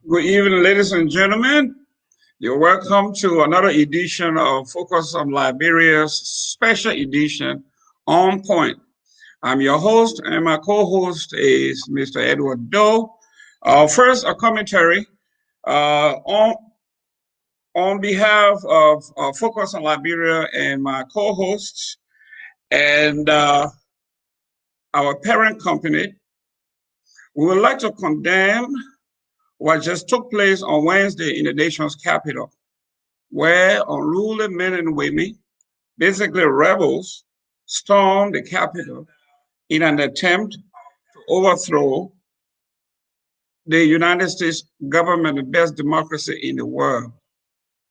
Good evening, ladies and gentlemen. You're welcome to another edition of Focus on Liberia's special edition, On Point. I'm your host, and my co-host is Mr. Edward Doe. First, a commentary on behalf of Focus on Liberia and my co-hosts and our parent company. We would like to condemn what just took place on Wednesday in the nation's capital, where unruly men and women, basically rebels, stormed the capital in an attempt to overthrow the United States government, the best democracy in the world.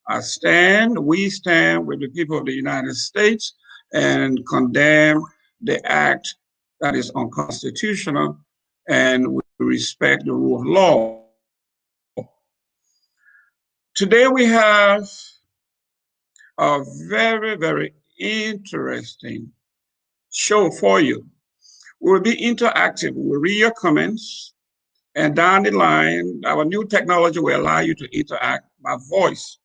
We stand with the people of the United States and condemn the act that is unconstitutional, and we respect the rule of law. Today we have a very, very interesting show for you. We will be interactive. We will read your comments, and down the line, our new technology will allow you to interact by voice.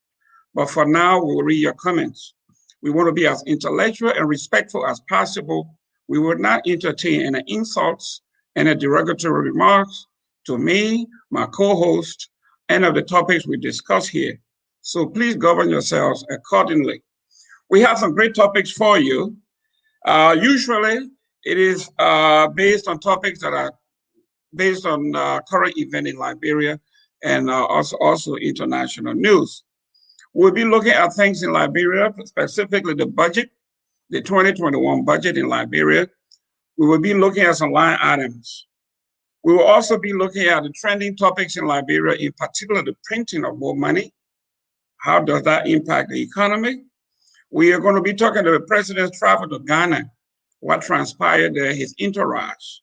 But for now, we will read your comments. We want to be as intellectual and respectful as possible. We will not entertain any insults, any derogatory remarks to me, my co-host, and of the topics we discuss here. So please govern yourselves accordingly. We have some great topics for you. Usually, it is based on topics that are based on current event in Liberia and also international news. We'll be looking at things in Liberia, specifically the budget, the 2021 budget in Liberia. We will be looking at some line items. We will also be looking at the trending topics in Liberia, in particular the printing of more money. How does that impact the economy? We are going to be talking to the president's travel to Ghana, what transpired there, his entourage.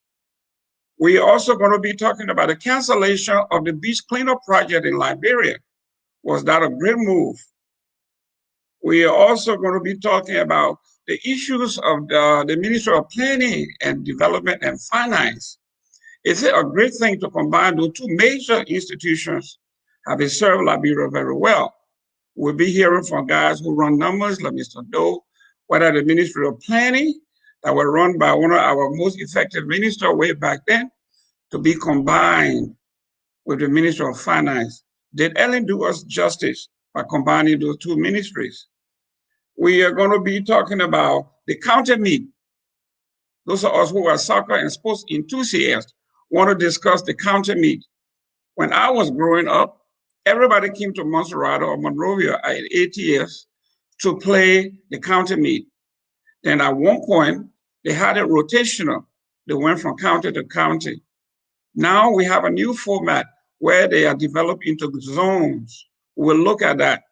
We are also going to be talking about the cancellation of the beach cleanup project in Liberia. Was that a great move? We are also going to be talking about the issues of the Ministry of Planning and Development and Finance. Is it a great thing to combine those two major institutions having served Liberia very well? We'll be hearing from guys who run numbers like Mr. Doe, whether the Ministry of Planning that were run by one of our most effective ministers way back then to be combined with the Ministry of Finance. Did Ellen do us justice by combining those two ministries? We are going to be talking about the county meet. Those of us who are soccer and sports enthusiasts want to discuss the county meet. When I was growing up, everybody came to Montserrat or Monrovia at ATS to play the county meet. Then at one point, they had it rotational. They went from county to county. Now we have a new format where they are developed into zones. We'll look at that.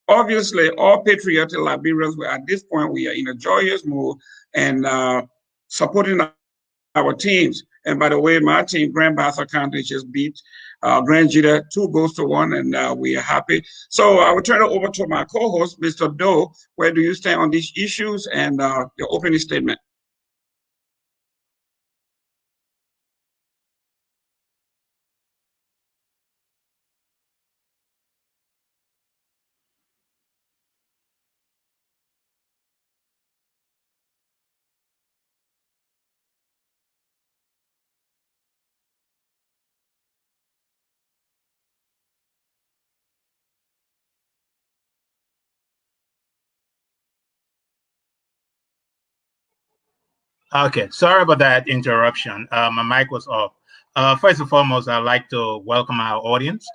Obviously, all patriotic Liberians, at this point, we are in a joyous mood and supporting our teams. And by the way, my team, Grand Bassa County, just beat Grand Jita 2-1, and we are happy. So I will turn it over to my co-host, Mr. Doe. Where do you stand on these issues and your opening statement? Okay, sorry about that interruption. My mic was off. First and foremost, I'd like to welcome our audience.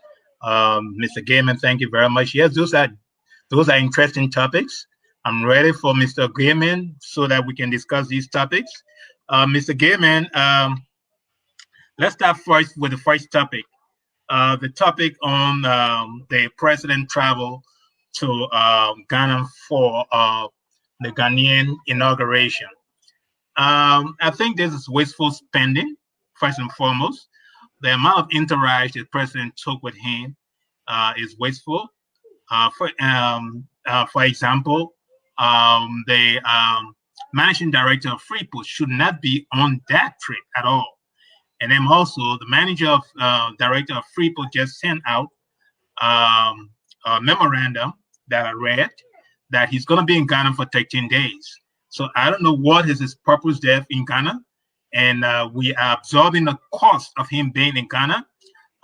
Mr. Gaiman, thank you very much. Yes, those are interesting topics. I'm ready for Mr. Gaiman so that we can discuss these topics. Mr. Gaiman, let's start first with the first topic. The topic on the president travel to Ghana for the Ghanaian inauguration. I think this is wasteful spending, first and foremost. The amount of interaction the president took with him is wasteful. For example, the managing director of Freeport should not be on that trip at all. And then also the manager of director of Freeport just sent out a memorandum that I read that he's going to be in Ghana for 13 days. So I don't know what is his purpose there in Ghana. And we are absorbing the cost of him being in Ghana,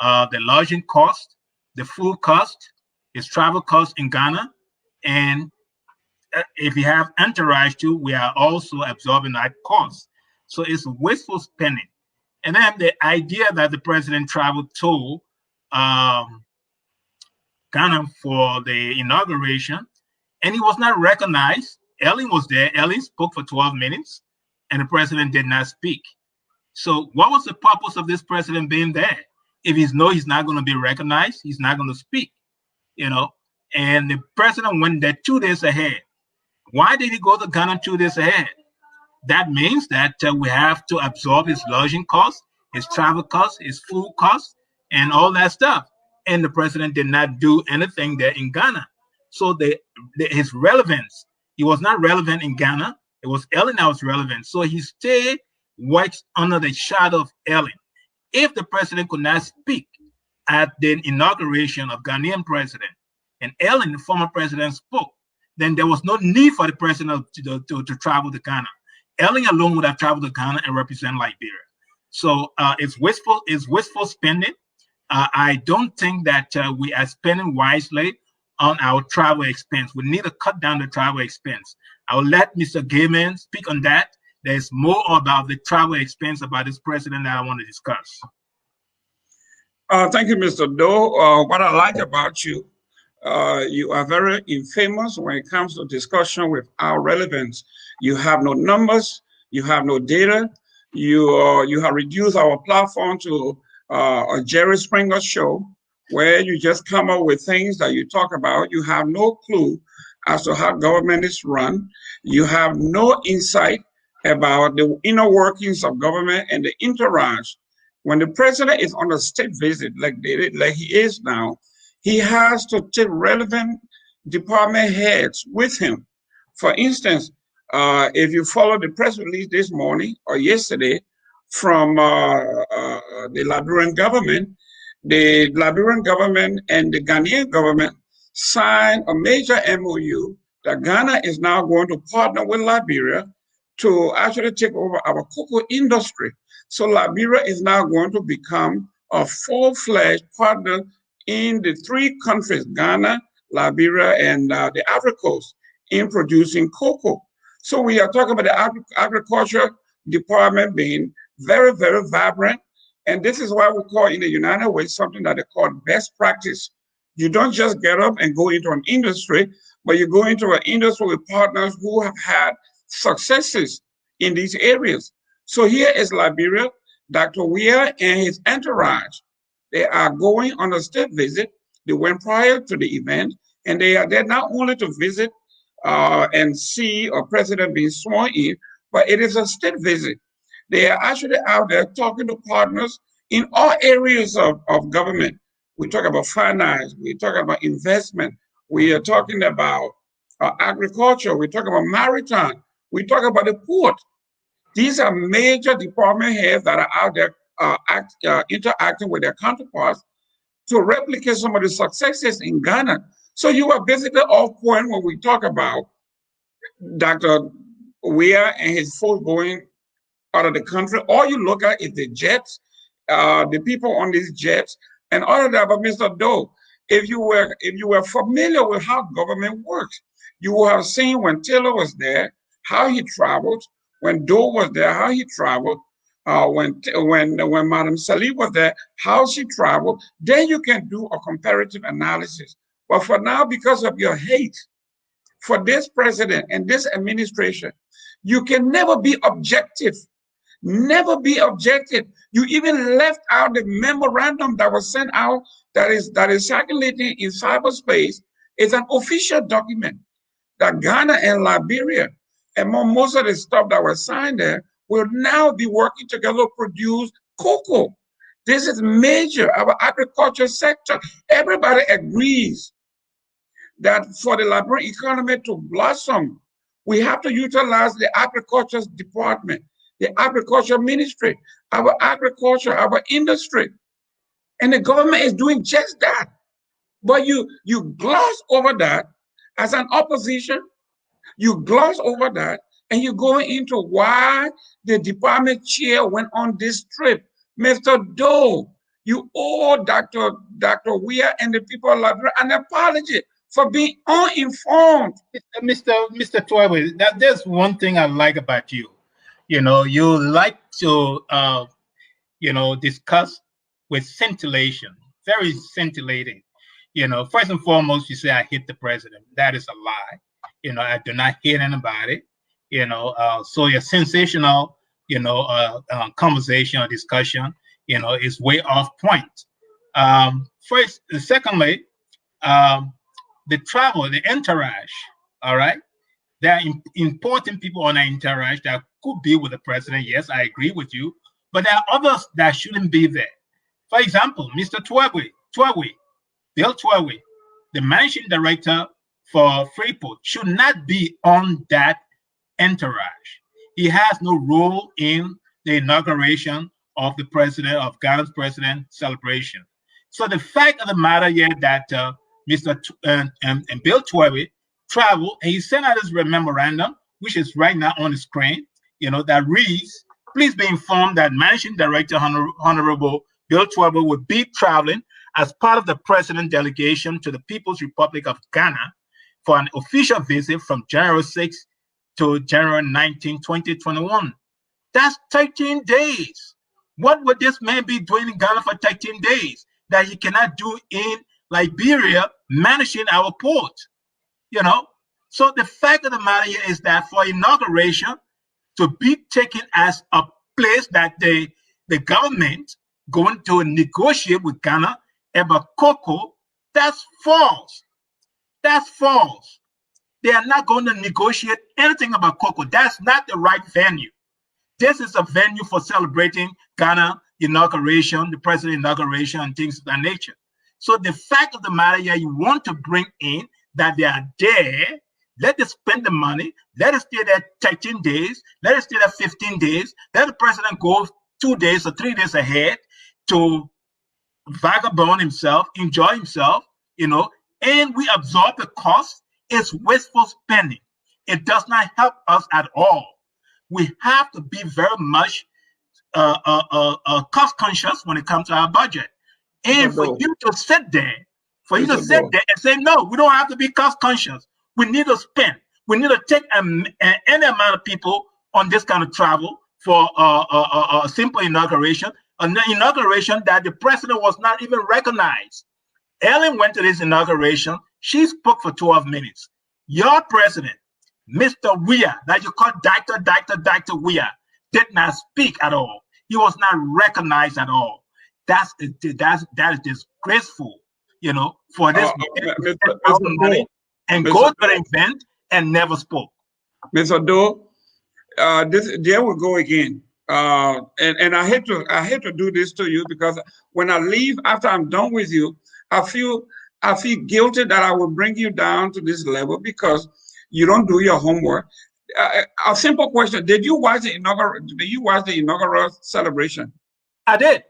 the lodging cost, the food cost, his travel cost in Ghana. And if you have entourage too, we are also absorbing that cost. So it's wasteful spending. And then the idea that the president traveled to Ghana for the inauguration, and he was not recognized. Ellen was there. Ellen spoke for 12 minutes, and the president did not speak. So what was the purpose of this president being there? If he's not going to be recognized, he's not going to speak, and the president went there 2 days ahead. Why did he go to Ghana 2 days ahead? That means that we have to absorb his lodging costs, his travel costs, his food costs, and all that stuff. And the president did not do anything there in Ghana. So his relevance, he was not relevant in Ghana. It was Ellen that was relevant. So he stayed right under the shadow of Ellen. If the president could not speak at the inauguration of Ghanaian president, and Ellen, the former president, spoke, then there was no need for the president to travel to Ghana. Ellen alone would have traveled to Ghana and represent Liberia. So it's wasteful spending. I don't think that we are spending wisely on our travel expense. We need to cut down the travel expense. I'll let Mr. Gaiman speak on that. There's more about the travel expense about this president that I want to discuss. Thank you, Mr. Doe. What I like about you, you are very infamous when it comes to discussion with our relevance. You have no numbers, you have no data, you have reduced our platform to a Jerry Springer show where you just come up with things that you talk about. You have no clue as to how government is run. You have no insight about the inner workings of government and the entourage. When the president is on a state visit like he is now, he has to take relevant department heads with him. For instance, if you follow the press release this morning or yesterday from the Liberian government and the Ghanaian government signed a major MOU that Ghana is now going to partner with Liberia to actually take over our cocoa industry. So Liberia is now going to become a full-fledged partner in the three countries, Ghana, Liberia, and the Ivory Coast, in producing cocoa. So we are talking about the agriculture department being very, very vibrant. And this is why we call in the United Way something that they call best practice. You don't just get up and go into an industry, but you go into an industry with partners who have had successes in these areas. So here is Liberia, Dr. Weir and his entourage. They are going on a state visit. They went prior to the event, and they are there not only to visit and see a president being sworn in, but it is a state visit. They are actually out there talking to partners in all areas of government. We talk about finance, we talk about investment, we are talking about agriculture, we talk about maritime, we talk about the port. These are major department heads that are out there interacting with their counterparts to replicate some of the successes in Ghana. So you are basically off point when we talk about Dr. Weir and his folks going out of the country. All you look at is the jets, the people on these jets, and all of that. But Mr. Doe, if you were familiar with how government works, you will have seen when Taylor was there, how he traveled. When Doe was there, how he traveled. When Madam Salih was there, how she traveled. Then you can do a comparative analysis. But for now, because of your hate for this president and this administration, you can never be objective. Never be objective. You even left out the memorandum that was sent out that is circulating in cyberspace. It's an official document that Ghana and Liberia, among most of the stuff that was signed there, will now be working together to produce cocoa. This is major, our agriculture sector. Everybody agrees that for the Liberian economy to blossom, we have to utilize the agriculture department. the agriculture ministry, our agriculture, our industry. And the government is doing just that. But you gloss over that as an opposition. You gloss over that and you go into why the department chair went on this trip. Mr. Doe, you owe Dr. Weir and the people of Liberia an apology for being uninformed. Mr. Twawe, there's one thing I like about you. You know, you like to discuss with scintillation, very scintillating. You know, first and foremost, you say I hate the president. That is a lie. You know, I do not hate anybody. You know, so your sensational, conversation or discussion, is way off point. Secondly, the travel, the entourage. All right, there are important people on the entourage that could be with the president. Yes, I agree with you, but there are others that shouldn't be there. For example, Mr. Bill Twawe, the managing director for Freeport, should not be on that entourage. He has no role in the inauguration of the president of Ghana's president celebration. So the fact of the matter here that Bill Twawe traveled, and he sent out his memorandum, which is right now on the screen, that reads, please be informed that Managing Director Honorable Bill Twawe will be traveling as part of the president delegation to the People's Republic of Ghana for an official visit from January 6 to January 19, 2021. That's 13 days. What would this man be doing in Ghana for 13 days that he cannot do in Liberia managing our port? So the fact of the matter here is that for inauguration to be taken as a place that the government going to negotiate with Ghana about cocoa, that's false. That's false. They are not going to negotiate anything about cocoa. That's not the right venue. This is a venue for celebrating Ghana inauguration, the president inauguration, and things of that nature. So the fact of the matter here, you want to bring in that they are there, let us spend the money, let us stay there 13 days, let us stay there 15 days, let the president go 2 days or 3 days ahead to vagabond himself, enjoy himself, and we absorb the cost. It's wasteful spending. It does not help us at all. We have to be very much cost conscious when it comes to our budget. And for you to sit there, and say, no, we don't have to be cost conscious. We need to spend. We need to take any amount of people on this kind of travel for a simple inauguration, an inauguration that the president was not even recognized. Ellen went to this inauguration. She spoke for 12 minutes. Your president, Mr. Weir, that you call Dr. Weir, did not speak at all. He was not recognized at all. That is disgraceful, for this money and go to the event and never spoke. Mr. Doe, there we go again. And I hate to do this to you, because when I leave after I'm done with you, I feel guilty that I will bring you down to this level because you don't do your homework. A simple question: did you watch the inaugural celebration? I did.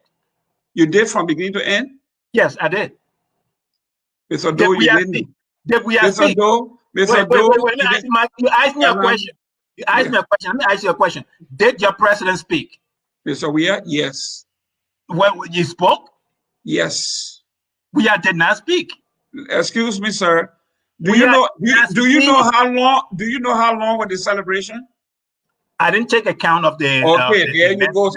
You did from beginning to end? Yes, I did. Mr. Doe, you didn't. Mr. Doe, you asked me a question. You asked me a question. Let me ask you a question. Did your president speak? Mr. Weir, yes. Well, you spoke? Yes. Weir did not speak. Excuse me, sir. Do you know how long was the celebration? I didn't take account of the. Okay, there you go.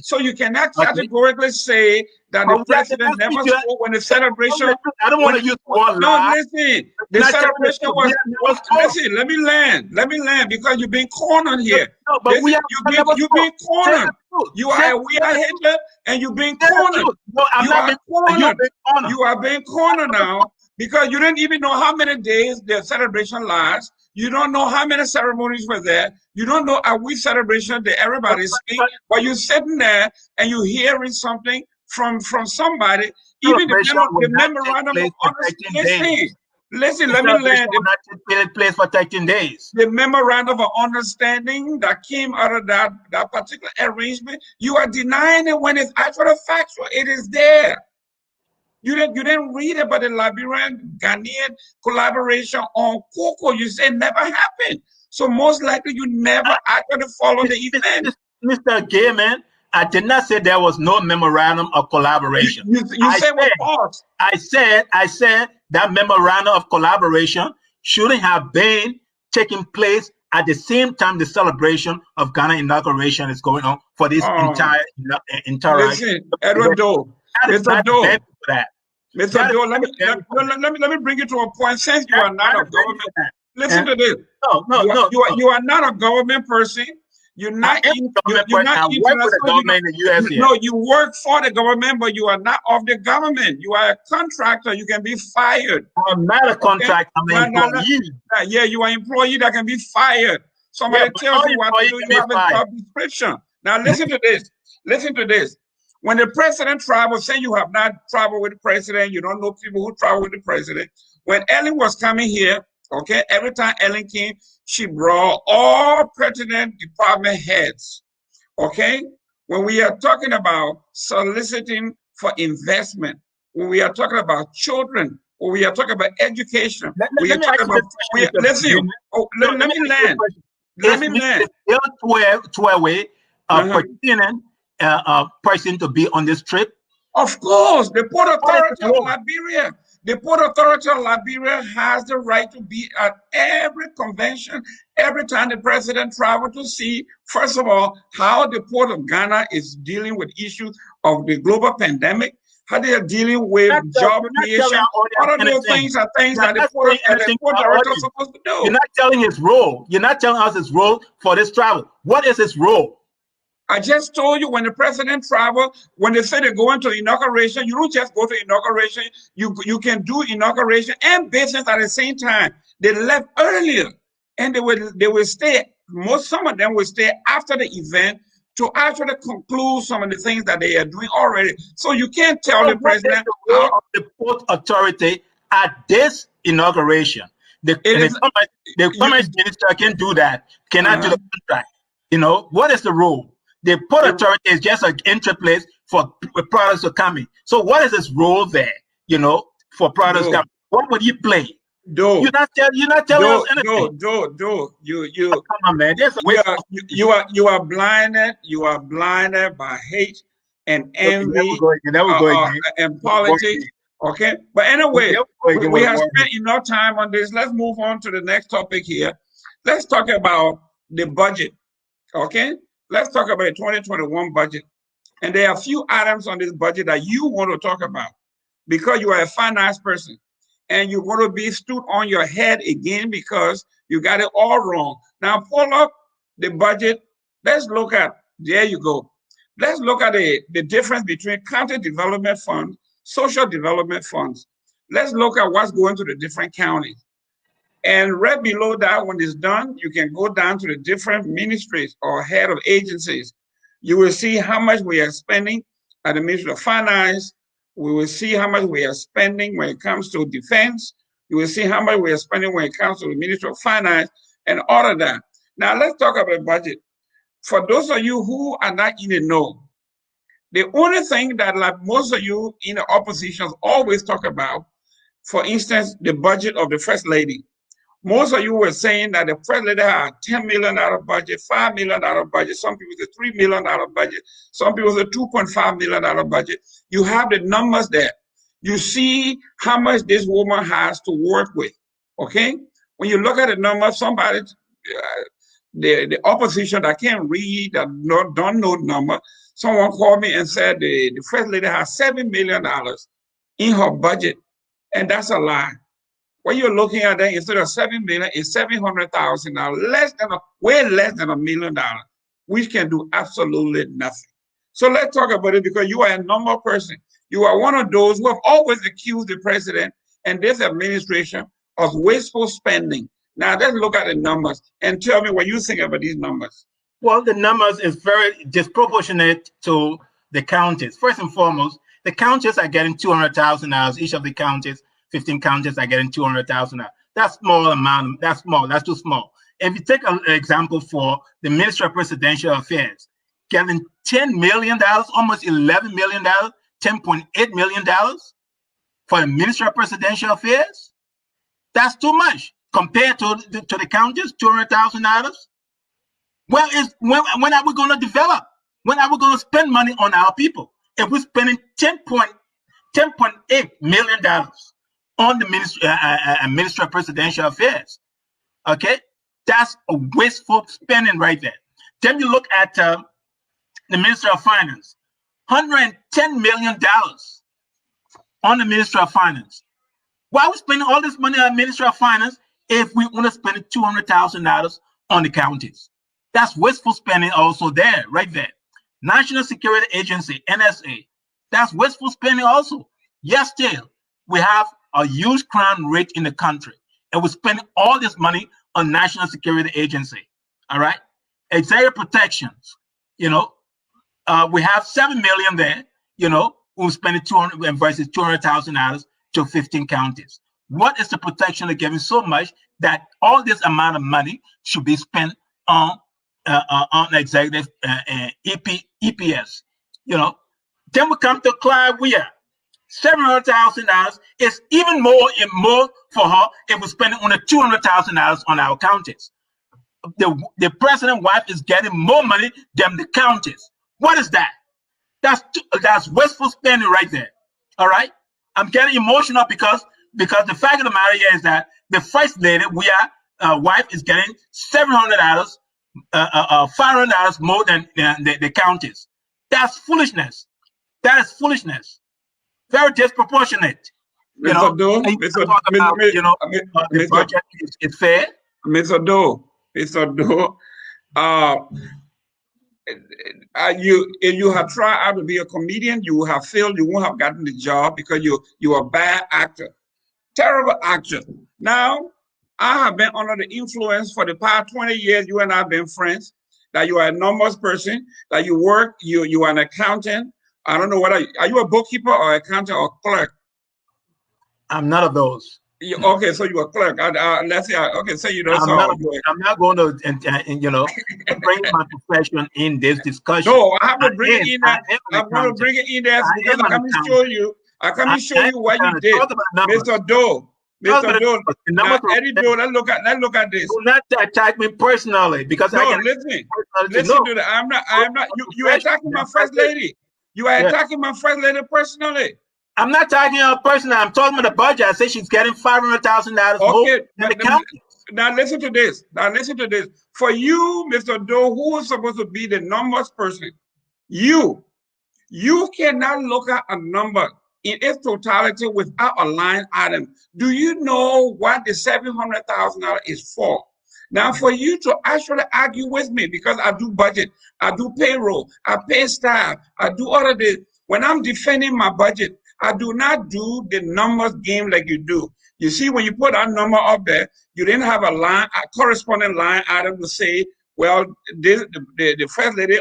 So you cannot categorically say that the president never spoke when the celebration. I don't want to use one. No, listen. The celebration was. Listen, let me land because you've been cornered here. No, but you've been cornered. You are Hitler, and you've been cornered. No, I'm not being cornered. You are being cornered now because you didn't even know how many days the celebration lasts. You don't know how many ceremonies were there. You don't know a we celebration that everybody speak, but you're sitting there and you're hearing something from somebody. Even the memorandum of understanding. Listen, The let me celebration land. will not take place for 13 days. The memorandum of understanding that came out of that particular arrangement, you are denying it when it's actually factual. It is there. You didn't read about the Liberian Ghanaian collaboration on cocoa. You say never happened. So most likely you never actually follow the event. Mr. Gayman, I did not say there was no memorandum of collaboration. You say it was false. I said that memorandum of collaboration shouldn't have been taking place at the same time the celebration of Ghana inauguration is going on for this entire. Listen, Edward Doe, Mr. Doe, Mr. Doe, let me bring you to a point. Since you are not a government, listen to this. You are not a government person. You're not international. No, you work for the government, but you are not of the government. You are a contractor. You can be fired. I'm not a contractor. I'm an employee. Yeah, you are an employee that can be fired. Somebody tells you what to do. You have a job description. Now listen to this. Listen to this. When the president travels, say you have not traveled with the president, you don't know people who travel with the president. When Ellen was coming here, okay, every time Ellen came, she brought all pertinent department heads, okay? When we are talking about soliciting for investment, when we are talking about children, when we are talking about education, let me land. Pertinent person to be on this trip? Of course, the Port Authority of Liberia. The Port Authority of Liberia has the right to be at every convention, every time the president travels to see, first of all, how the Port of Ghana is dealing with issues of the global pandemic, how they are dealing with job creation. All of those things are things that the Port Authority is supposed to do. You're not telling his role. You're not telling us his role for this travel. What is his role? I just told you when the president travel, when they say they're going to inauguration, you don't just go to inauguration. You can do inauguration and business at the same time. They left earlier, and they will stay. Some of them will stay after the event to actually conclude some of the things that they are doing already. So you can't tell the president how the Port Authority at this inauguration. The commerce minister can do that. Cannot do the contract. You know what is the rule? The Port Authority is just an entry place for products to come in. So what is his role there? You know, for products coming. What would he play? You're not telling us anything. You come on, man. You are blinded. You are blinded by hate and envy and politics. Okay, but anyway, we have spent enough time on this. Let's move on to the next topic here. Let's talk about the budget. Okay. Let's talk about the 2021 budget. And there are a few items on this budget that you want to talk about because you are a finance person and you're going to be stood on your head again because you got it all wrong. Now, pull up the budget. Let's look at, there you go. Let's look at the difference between county development funds, social development funds. Let's look at what's going to the different counties. And right below that, when it's done, you can go down to the different ministries or head of agencies. You will see how much we are spending at the Ministry of Finance. We will see how much we are spending when it comes to defense. You will see how much we are spending when it comes to the Ministry of Finance and all of that. Now, let's talk about the budget. For those of you who are not in the know, the only thing that like most of you in the opposition always talk about, for instance, the budget of the First Lady. Most of you were saying that the president had $10 million budget, $5 million budget. Some people said $3 million budget. Some people said $2.5 million budget. You have the numbers there. You see how much this woman has to work with. Okay? When you look at the numbers, somebody, the opposition that can't read, that don't know the number, someone called me and said the first lady has $7 million in her budget, and that's a lie. What you're looking at there, instead of $7 million, is $700,000, way less than $1 million, which can do absolutely nothing. So let's talk about it because you are a normal person. You are one of those who have always accused the president and this administration of wasteful spending. Now let's look at the numbers and tell me what you think about these numbers. Well, the numbers is very disproportionate to the counties. First and foremost, the counties are getting $200,000. Each of the counties 15 counties are getting $200,000. That's small amount. That's small. That's too small. If you take an example for the Ministry of Presidential Affairs, getting $10 million, almost $11 million, $10.8 million for the Ministry of Presidential Affairs, that's too much compared to the counties, $200,000. Well, when are we going to develop? When are we going to spend money on our people? If we're spending $10.8 million on the Ministry of Presidential Affairs, okay, that's a wasteful spending right there. Then you look at the Ministry of Finance, $110 million on the Ministry of Finance. Why are we spending all this money on the Ministry of Finance if we want to spend $200,000 on the counties? That's wasteful spending also there, right there. National Security Agency, NSA, that's wasteful spending also. Yes, still, we have a huge crime rate in the country, and we spend all this money on National Security Agency, all right? Executive protections, you know, we have $7 million there, you know, we're spending $200,000 to 15 counties. What is the protection they're giving so much that all this amount of money should be spent on executive EPS, you know? Then we come to Clyde Weir, $700,000 is even more and more for her if we spend only $200,000 on our counties. The president's wife is getting more money than the counties. What is that? That's wasteful spending right there. All right. I'm getting emotional because the fact of the matter is that the first lady, wife, is getting $700, $500 more than the counties. That's foolishness. That is foolishness. Very disproportionate. You know, Mr. the budget is fair. Mr. Doe, if you have tried out to be a comedian, you will have failed. You won't have gotten the job because you're a bad actor, terrible actor. Now, I have been under the influence for the past 20 years. You and I have been friends. That you are a numbers person. That you work. You are an accountant. I don't know what are you a bookkeeper or accountant or clerk? I'm none of those. Okay, so you're a clerk. Let's say, okay, so you don't. I'm not going to, bring my profession in this discussion. No, I have to bring it in. I'm going to bring it in there because I come and show you. I come and show you what you did, Mr. Doe. Mr. Doe. Now, Eddie Doe, let's look at this. Do not attack me personally because no, listen to that. I'm not. You are attacking my first lady. You are attacking my first lady personally. I'm not talking about personally. I'm talking about the budget. I say she's getting $500,000 more than the county. Now listen to this. For you, Mr. Doe, who is supposed to be the numbers person, you cannot look at a number in its totality without a line item. Do you know what the $700,000 is for? Now, for you to actually argue with me, because I do budget, I do payroll, I pay staff, I do all of this. When I'm defending my budget, I do not do the numbers game like you do. You see, when you put that number up there, you didn't have a corresponding line item to say, well, the first lady,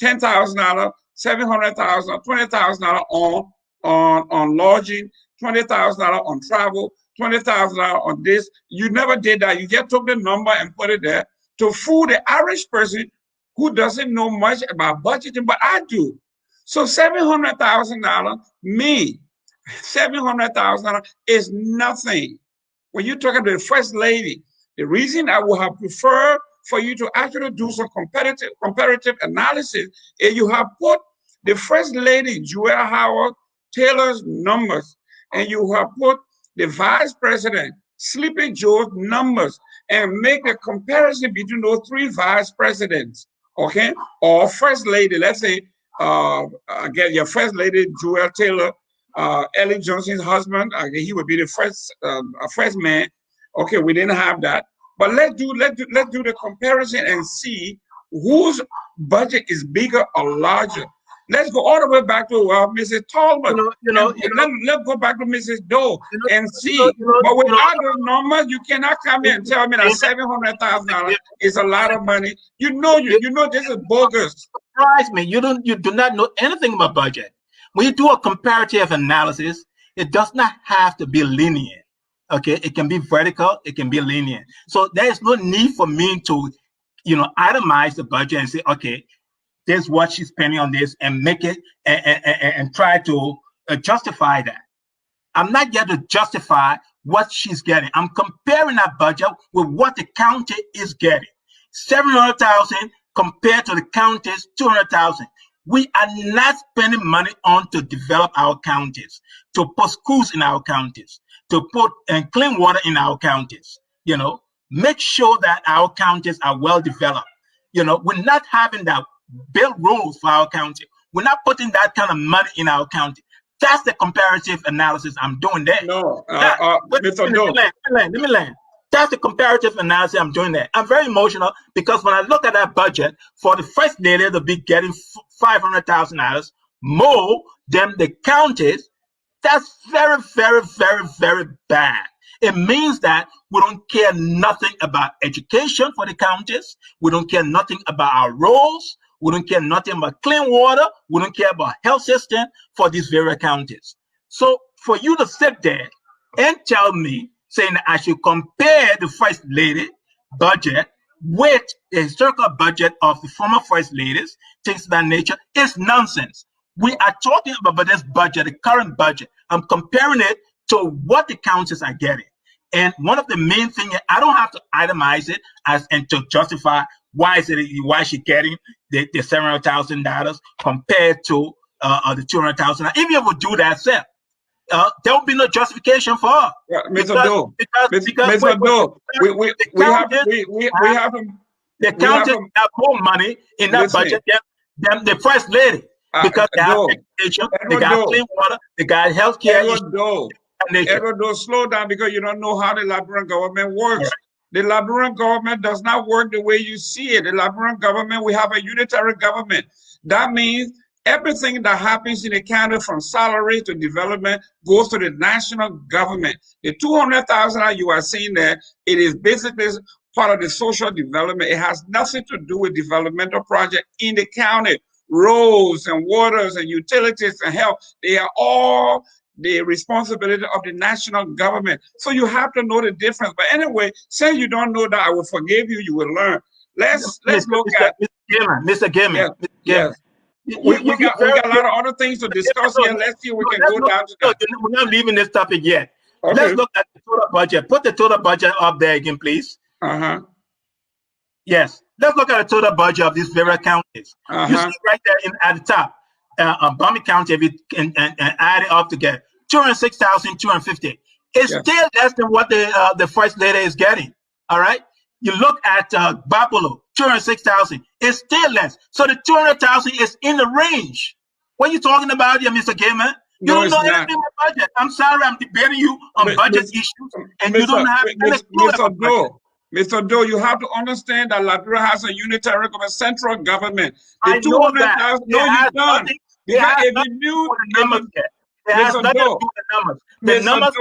$10,000, $700,000, $20,000 on lodging, $20,000 on travel, $20,000 on this. You never did that. You just took the number and put it there to fool the average person who doesn't know much about budgeting, but I do. So $700,000, $700,000 is nothing. When you talk about the first lady, the reason I would have preferred for you to actually do some comparative analysis is you have put the first lady, Joelle Howard Taylor's numbers, and you have put the vice president, Sleepy Joe's numbers, and make a comparison between those three vice presidents, okay? Or first lady, let's say, again, your first lady, Joelle Taylor, Ellen Johnson's husband, he would be the first man. Okay, we didn't have that, but let's do the comparison and see whose budget is bigger or larger. Let's go all the way back to Mrs. Talbot. Let's go back to Mrs. Doe and see. But without the numbers, you cannot come in and tell me that $700,000 is a lot of money. You know this is bogus. Surprise me! You do not know anything about budget. When you do a comparative analysis, It does not have to be linear. Okay, it can be vertical, it can be linear. So there is no need for me to, itemize the budget and say, okay, this is what she's spending on this, and make it and try to justify that. I'm not here to justify what she's getting. I'm comparing that budget with what the county is getting. 700,000 compared to the county's 200,000. We are not spending money on to develop our counties, to put schools in our counties, to put clean water in our counties. Make sure that our counties are well developed. We're not having that build roads for our county. We're not putting that kind of money in our county. That's the comparative analysis I'm doing there. No, Mr. Let me land. That's the comparative analysis I'm doing there. I'm very emotional because when I look at that budget for the first lady to be getting $500,000 more than the counties, that's very, very, very, very bad. It means that we don't care nothing about education for the counties. We don't care nothing about our roads. We don't care nothing about clean water. We don't care about health system for these various counties. So for you to sit there and tell me, saying that I should compare the first lady budget with the historical budget of the former first ladies, things of that nature, is nonsense. We are talking about this budget, the current budget. I'm comparing it to what the counties are getting. And one of the main things, I don't have to itemize it and to justify why she's getting the $700,000 compared to the $200,000. Even if we do that, there will be no justification for her. Yeah, Mr. Doe, Mr. Doe, the counties have more money in that budget than the first lady because they have education, they got clean water, they got health care. Edward, slow down because you don't know how the Liberian government works. Yeah. The Liberian government does not work the way you see it. The Liberian government, we have a unitary government. That means everything that happens in the county from salary to development goes to the national government. The 200,000 that you are seeing there, it is basically part of the social development. It has nothing to do with developmental project in the county. Roads and waters and utilities and health, they are all the responsibility of the national government. So you have to know the difference. But anyway, say you don't know that, I will forgive you. You will learn. Let's look at Mr. Gaiman. Yes. We got a lot of other things to discuss here. Let's see if we can go down to that. We're not leaving this topic yet. Okay. Let's look at the total budget. Put the total budget up there again, please. Yes. Let's look at the total budget of these various counties. You see right there at the top. Bambi County, if you and add it up together, 206,250. It's still less than what the first lady is getting. All right. You look at Buffalo, 206,000. It's still less. So the 200,000 is in the range. What are you talking about here, Mr. Gaiman? You don't know anything about budget. I'm sorry, I'm debating you on budget issues, and you don't have any clue about budget. Mr. Doe, you have to understand that Liberia has a unitary government, central government. The 200,000. No, you don't. Because if you knew the numbers, it has nothing to do with the numbers.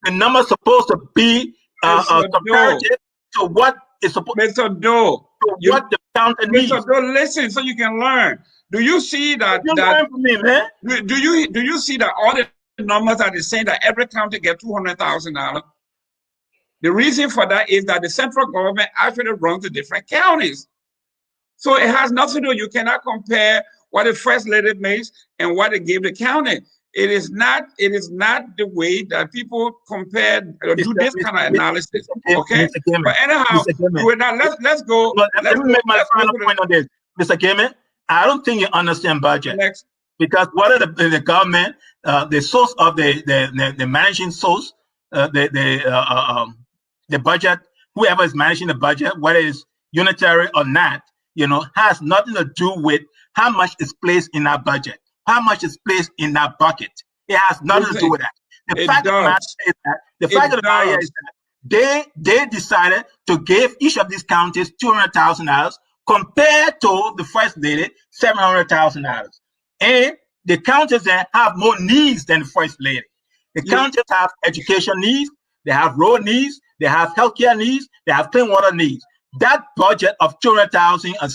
The numbers supposed to be comparative to what is supposed. Mr. Doe, what the county needs. Mr. Doe, listen so you can learn. Do you see that? Learn from me, man. Do you see that all the numbers are the same? That every county get $200,000. The reason for that is that the central government actually runs the different counties. So it has nothing to do. You cannot compare what the first lady makes and what they gave the county. It is not the way that people compare or do this kind of analysis. Okay. But anyhow, let's go. Let me make my final point on this. Mr. Gaiman, I don't think you understand budget. Next. Because what are the government, the source of the managing source, the budget, whoever is managing the budget, whether it's unitary or not, has nothing to do with how much is placed in our budget, how much is placed in our bucket. It has nothing to do with that. The fact of the matter is that they decided to give each of these counties $200,000 compared to the first lady $700,000. And the counties that have more needs than the first lady. The counties have education needs, they have road needs, they have healthcare needs, they have clean water needs. That budget of 200,000 and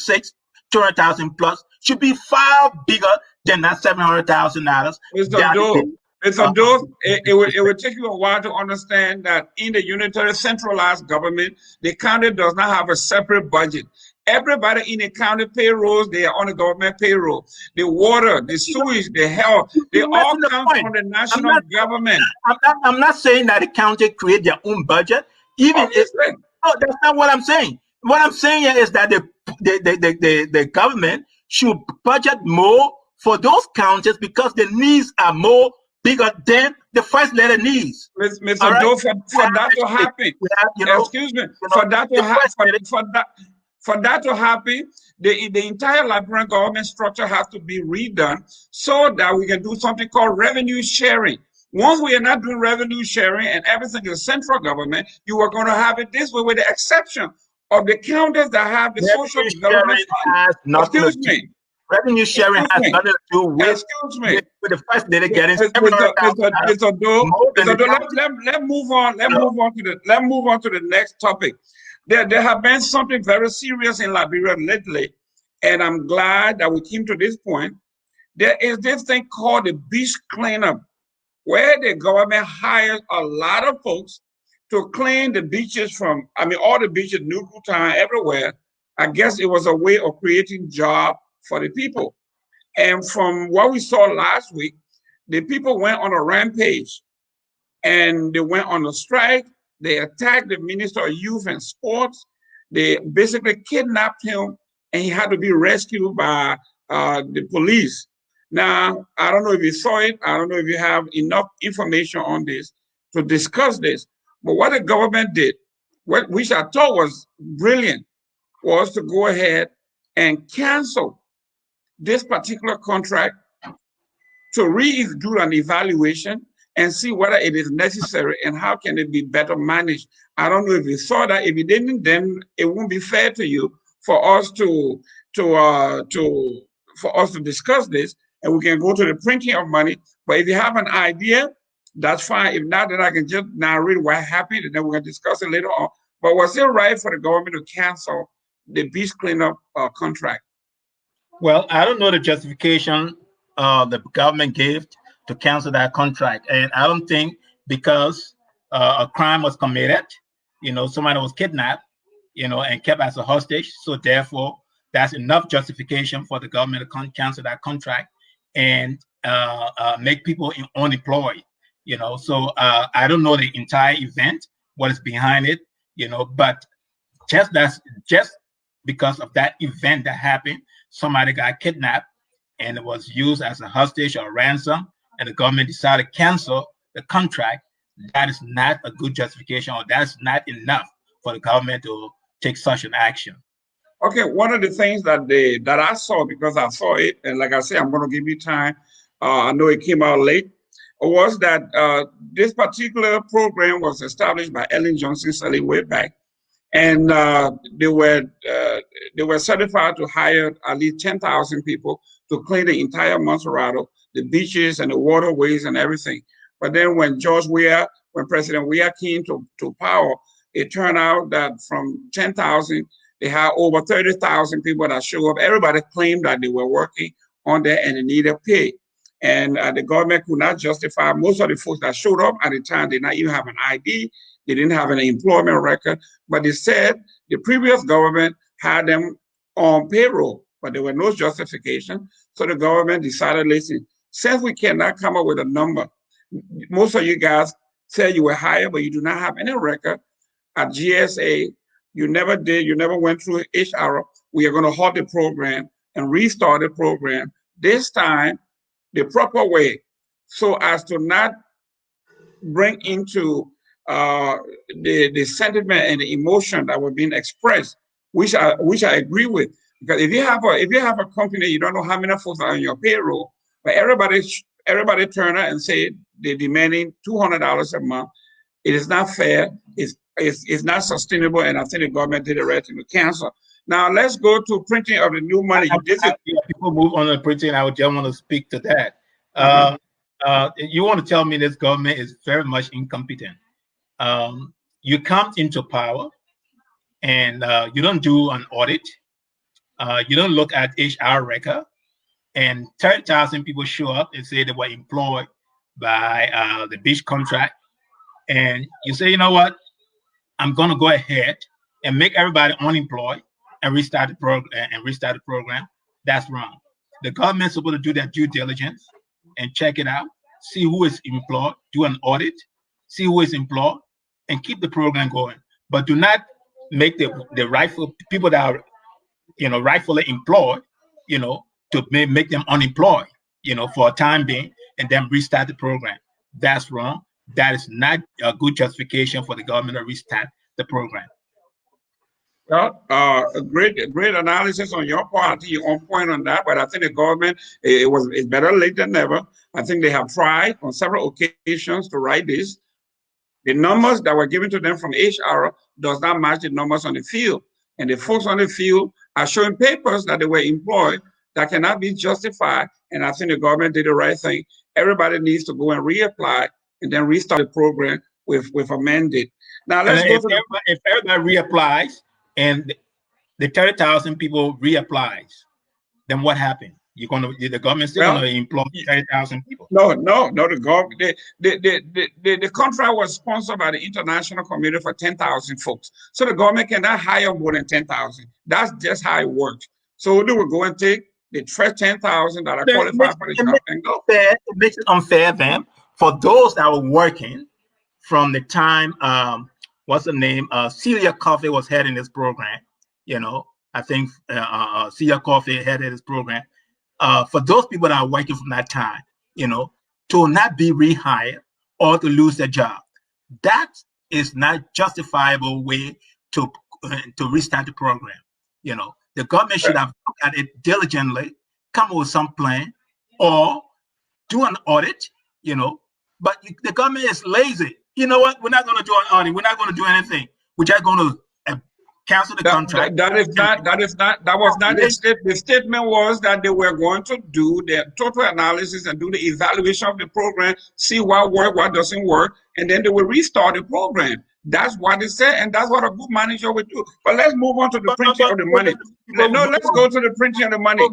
200,000 plus should be far bigger than that $700,000. Mr. Mr. Dove, it will take you a while to understand that in the unitary centralized government, the county does not have a separate budget. Everybody in the county payrolls, they are on the government payroll. The water, the sewage, the health, they You're all missing the come point. from the national government. I'm not saying that the county create their own budget. Even if Obviously, no, that's not what I'm saying. What I'm saying here is that the government should budget more for those counties because the needs are more bigger than the first letter needs. All Mr. right, Doe, for that to happen, we have, excuse me, for that to the happen, first letter. for that to happen, the entire Liberian government structure has to be redone so that we can do something called revenue sharing. Once we are not doing revenue sharing and everything is central government, you are going to have it this way, with the exception of the counties that have the social Revenue development sharing fund. has nothing to Excuse do. me. Revenue sharing Excuse has me. nothing to do with Excuse me. the first letter getting $700,000 Mr. Doe, more than the Mr. Doe, county. let's move on. Let's move on to the next topic. There have been something very serious in Liberia lately, and I'm glad that we came to this point. There is this thing called the beach cleanup, where the government hires a lot of folks to clean the beaches from, I mean, all the beaches, Nuku Town, everywhere. I guess it was a way of creating jobs for the people. And from what we saw last week, the people went on a rampage and they went on a strike. They attacked the Minister of Youth and Sports. They basically kidnapped him and he had to be rescued by the police. Now, I don't know if you saw it. I don't know if you have enough information on this to discuss this. But what the government did, which I thought was brilliant, was to go ahead and cancel this particular contract to redo an evaluation and see whether it is necessary and how can it be better managed. I don't know if you saw that. If you didn't, then it won't be fair to you for us to discuss this, and we can go to the printing of money. But if you have an idea, that's fine. If not, then I can just narrate what happened, and then we're going to discuss it later on. But was it right for the government to cancel the beach cleanup contract? Well, I don't know the justification the government gave to cancel that contract, and I don't think because a crime was committed, somebody was kidnapped, and kept as a hostage. So therefore, that's enough justification for the government to cancel that contract and make people unemployed. So I don't know the entire event, what is behind it, but just because of that event that happened, somebody got kidnapped and it was used as a hostage or ransom, and the government decided to cancel the contract. That is not a good justification, or that's not enough for the government to take such an action. Okay, one of the things that I saw, because I saw it, and like I said, I'm going to give you time. I know it came out late. Was that this particular program was established by Ellen Johnson Sirleaf way back, and they were certified to hire at least 10,000 people to clean the entire Montserrat, the beaches and the waterways and everything. But then when President Weah came to power, it turned out that from 10,000, they had over 30,000 people that show up. Everybody claimed that they were working on there and they needed pay. And the government could not justify. Most of the folks that showed up at the time did not even have an ID. They didn't have an employment record. But they said the previous government had them on payroll, but there were no justification. So the government decided, listen, since we cannot come up with a number, most of you guys said you were hired, but you do not have any record at GSA. You never did. You never went through HR. We are going to halt the program and restart the program, this time the proper way, so as to not bring into the sentiment and the emotion that were being expressed, which I agree with. Because if you have a company, you don't know how many folks are on your payroll, but everybody turn out and say they're demanding $200 a month. It is not fair. It's not sustainable, and I think the government did the right thing to cancel. Now let's go to printing of the new money. People move on to printing. I would just want to speak to that. You want to tell me this government is very much incompetent? You come into power and you don't do an audit. You don't look at HR record, and 30,000 people show up and say they were employed by the beach contract, and you say, you know what, I'm going to go ahead and make everybody unemployed and restart the program. That's wrong. The government's supposed to do their due diligence and check it out, see who is employed, do an audit, see who is employed, and keep the program going. But do not make the rightful people that are, rightfully employed, to make them unemployed, for a time being, and then restart the program. That's wrong. That is not a good justification for the government to restart the program. Well, a great analysis on your part. You're on point on that, but I think the government, it's better late than never. I think they have tried on several occasions to write this. The numbers that were given to them from HR does not match the numbers on the field. And the folks on the field are showing papers that they were employed that cannot be justified. And I think the government did the right thing. Everybody needs to go and reapply and then restart the program with a mandate. Now let's go to if everybody reapplies and the 30,000 people reapplies, then what happened? The government still going to employ 30,000 people? No. The government, the contract was sponsored by the international community for 10,000 folks. So the government cannot hire more than 10,000. That's just how it works. So they will go and take the first 10,000 that are qualified for the job and go. It makes it unfair then for those that were working from the time, what's the name? Celia Coffee was heading this program. I think Celia Coffee headed this program. For those people that are working from that time, to not be rehired or to lose their job, that is not justifiable way to restart the program. The government should have looked at it diligently, come up with some plan, or do an audit. But the government is lazy. You know what? We're not going to do an audit. We're not going to do anything. We're just going to cancel the contract. That was not the statement. The statement was that they were going to do their total analysis and do the evaluation of the program, see what works, what doesn't work, and then they will restart the program. That's what they said, and that's what a good manager would do. But let's move on to the printing of the money. No, let's go to the printing of the money.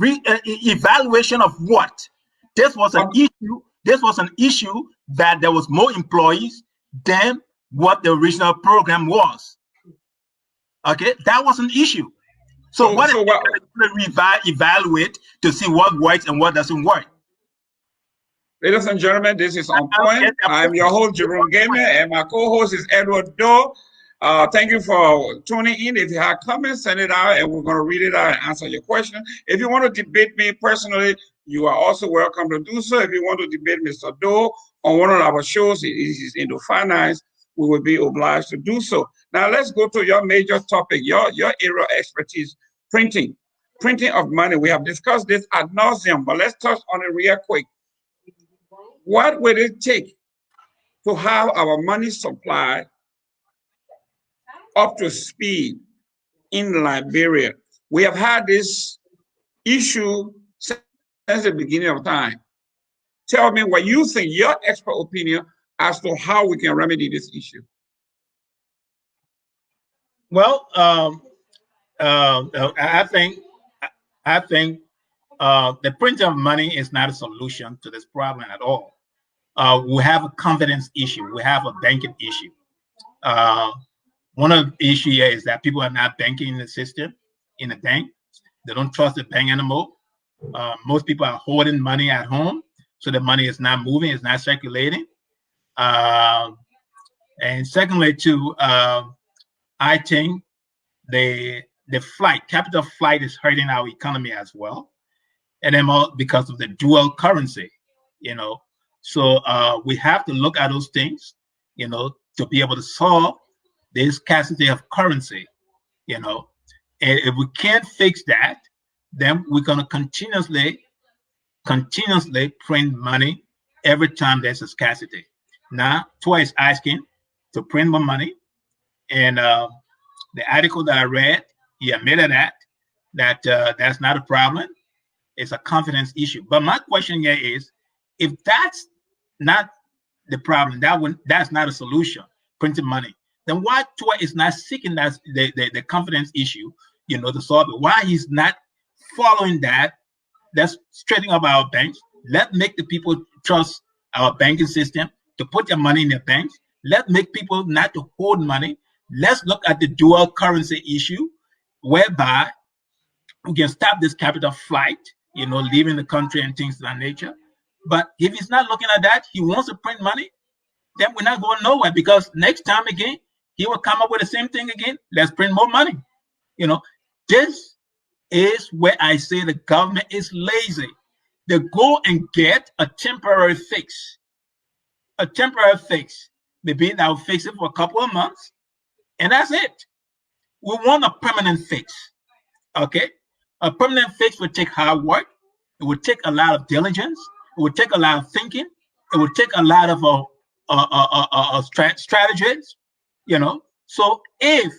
Evaluation of what? This was an issue. This was an issue that there was more employees than what the original program was. Okay, that was an issue. So what evaluate to see what works and what doesn't work? Ladies and gentlemen, this is On Point. I'm your host, Jerome Gamer, and my co-host is Edward Doe. Thank you for tuning in. If you have comments, send it out, and we're going to read it out and answer your question. If you want to debate me personally, you are also welcome to do so. If you want to debate Mr. Doe on one of our shows, he is into finance, we will be obliged to do so. Now, let's go to your major topic, your area of expertise, printing of money. We have discussed this ad nauseum, but let's touch on it real quick. What would it take to have our money supply up to speed in Liberia? We have had this issue since the beginning of time. Tell me what you think, your expert opinion, as to how we can remedy this issue. Well, I think the printing of money is not a solution to this problem at all. We have a confidence issue. We have a banking issue. One of the issues here is that people are not banking in the system, in the bank. They don't trust the bank anymore. Most people are holding money at home, so the money is not moving, it's not circulating. And secondly, too, I think the capital flight is hurting our economy as well, and then because of the dual currency, So we have to look at those things, to be able to solve this scarcity of currency, And if we can't fix that, then we're going to continuously print money every time there's a scarcity. Now, TOA is asking to print more money, and the article that I read, he admitted that that's not a problem. It's a confidence issue. But my question here is, if that's not the problem, that's not a solution, printing money, then why TOA is not seeking that the confidence issue, to solve it? Why he's not following that? That's straightening up our banks, Let's make the people trust our banking system to put their money in their banks. Let's make people not to hold money. Let's look at the dual currency issue, whereby we can stop this capital flight, leaving the country and things of that nature. But if he's not looking at that, he wants to print money, then we're not going nowhere, because next time again, he will come up with the same thing again. Let's print more money. This is where I say the government is lazy. They go and get a temporary fix. A temporary fix. Maybe they'll fix it for a couple of months, and that's it. We want a permanent fix. Okay? A permanent fix would take hard work. It would take a lot of diligence. It would take a lot of thinking. It would take a lot of strategies, So if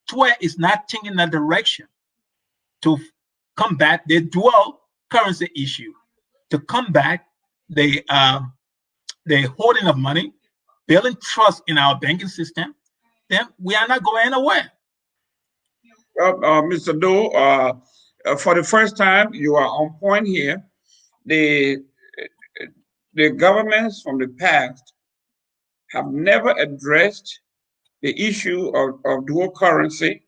TWE is not taking that direction to combat the dual currency issue, to combat the hoarding of money, building trust in our banking system, then we are not going anywhere. Well, Mr. Doe, for the first time, you are on point here. The governments from the past have never addressed the issue of dual currency.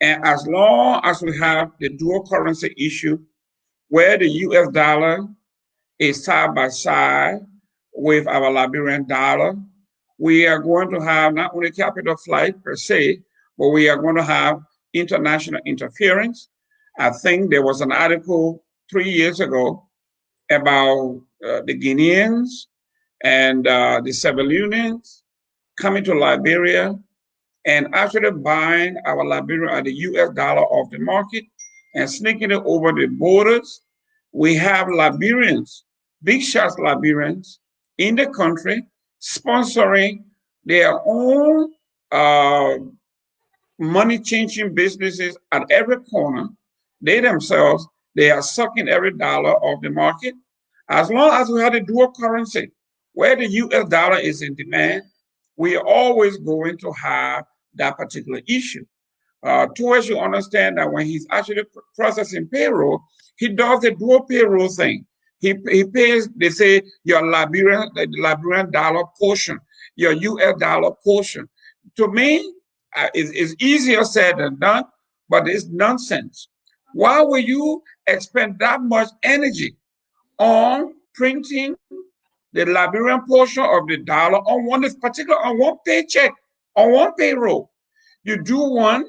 And as long as we have the dual currency issue, where the US dollar is side by side with our Liberian dollar, we are going to have not only capital flight per se, but we are going to have international interference. I think there was an article 3 years ago about the Guineans and the Sierra Leoneans coming to Liberia and actually buying our Liberia the US dollar off the market and sneaking it over the borders. We have Liberians, big shots Liberians in the country sponsoring their own money changing businesses at every corner. They themselves, they are sucking every dollar off the market. As long as we have a dual currency where the US dollar is in demand, we are always going to have that particular issue. Towards you understand that when he's actually processing payroll, he does the dual payroll thing. He pays, they say, your Liberian dollar portion, your US dollar portion. To me, it's easier said than done, but it's nonsense. Why will you expend that much energy on printing the Liberian portion of the dollar on one paycheck, on one payroll? You do one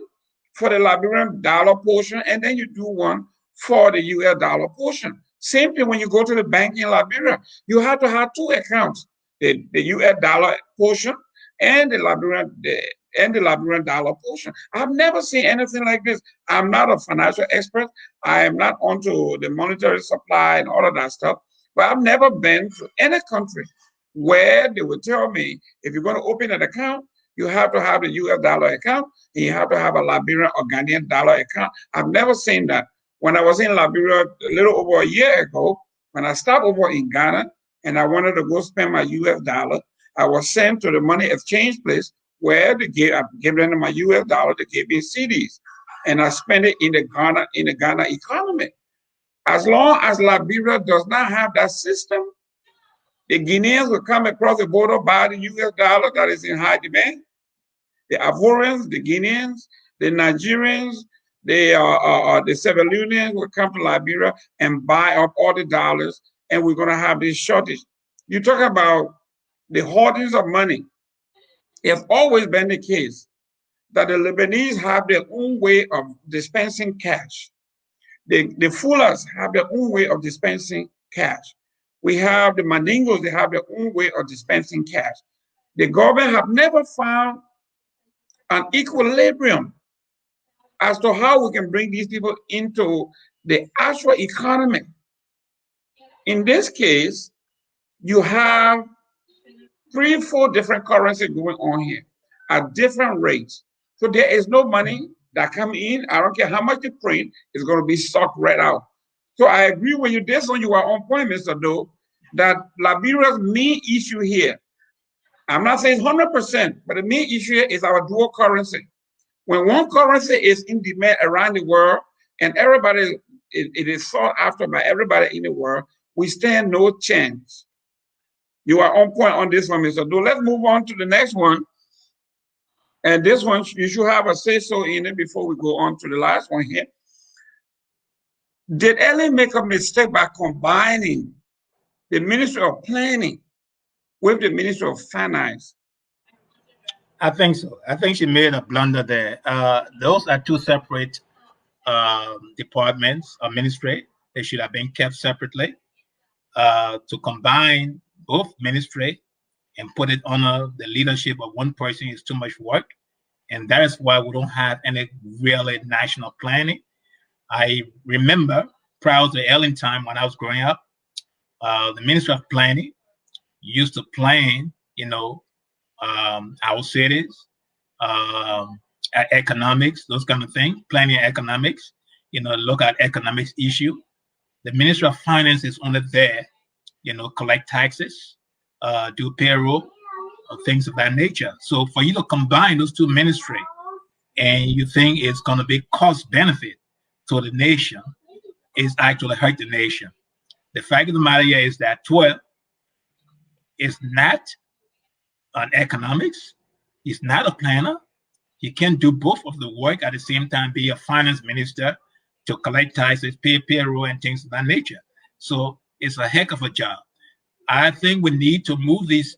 for the Liberian dollar portion, and then you do one for the US dollar portion. Same thing when you go to the bank in Liberia, you have to have two accounts, the US dollar portion and the Liberian dollar portion. I've never seen anything like this. I'm not a financial expert. I am not onto the monetary supply and all of that stuff, but I've never been to any country where they would tell me, if you're going to open an account, you have to have a US dollar account, and you have to have a Liberian or Ghanaian dollar account. I've never seen that. When I was in Liberia a little over a year ago, when I stopped over in Ghana and I wanted to go spend my US dollar, I was sent to the money exchange place where I gave them my US dollar, they gave me CDs, and I spent it in the Ghana economy. As long as Liberia does not have that system, the Guineans will come across the border, buy the US dollar that is in high demand. The Ivorians, the Guineans, the Nigerians, the Sierra Leoneans will come to Liberia and buy up all the dollars, and we're going to have this shortage. You talk about the hoardings of money. It's always been the case that the Lebanese have their own way of dispensing cash. The Fullers have their own way of dispensing cash. We have the Mandingos, they have their own way of dispensing cash. The government have never found an equilibrium as to how we can bring these people into the actual economy. In this case, you have 3, 4 different currencies going on here at different rates. So there is no money that come in. I don't care how much you print, it's going to be sucked right out. So I agree with you. This one you are on point, Mr. Doe, that Liberia's main issue here, I'm not saying 100%, but the main issue here is our dual currency. When one currency is in demand around the world and everybody, it is sought after by everybody in the world, we stand no chance. You are on point on this one, Mr. Do. Let's move on to the next one. And this one, you should have a say-so in it before we go on to the last one here. Did Ellen make a mistake by combining the Ministry of Planning with the Ministry of Finance? I think so. I think she made a blunder there. Those are two separate departments or ministry. They should have been kept separately. To combine both ministry and put it under the leadership of one person is too much work. And that is why we don't have any really national planning. I remember prior to Ellen time when I was growing up, the Ministry of Planning used to plan, our cities, economics, those kind of things, planning economics, look at economics issue. The Ministry of Finance is only there, collect taxes, do payroll, things of that nature. So for you to combine those two ministries and you think it's going to be cost benefit to the nation, is actually hurt the nation. The fact of the matter is that 12 is not an economics, he's not a planner. He can't do both of the work at the same time, be a finance minister to collect taxes, pay payroll, and things of that nature. So it's a heck of a job. I think we need to move these,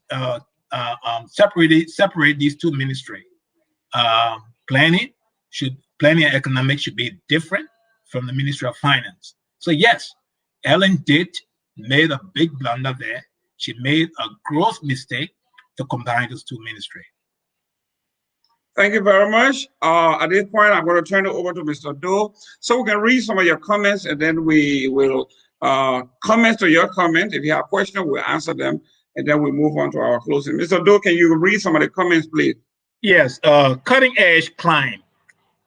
separate these two ministries. Planning and economics should be different from the Ministry of Finance. So yes, Ellen did made a big blunder there. She made a gross mistake to combine those two ministries. Thank you very much. At this point, I'm going to turn it over to Mr. Doe so we can read some of your comments, and then we will comment to your comment. If you have questions, we'll answer them, and then we move on to our closing. Mr. Doe, can you read some of the comments, please? Yes. Cutting edge climb.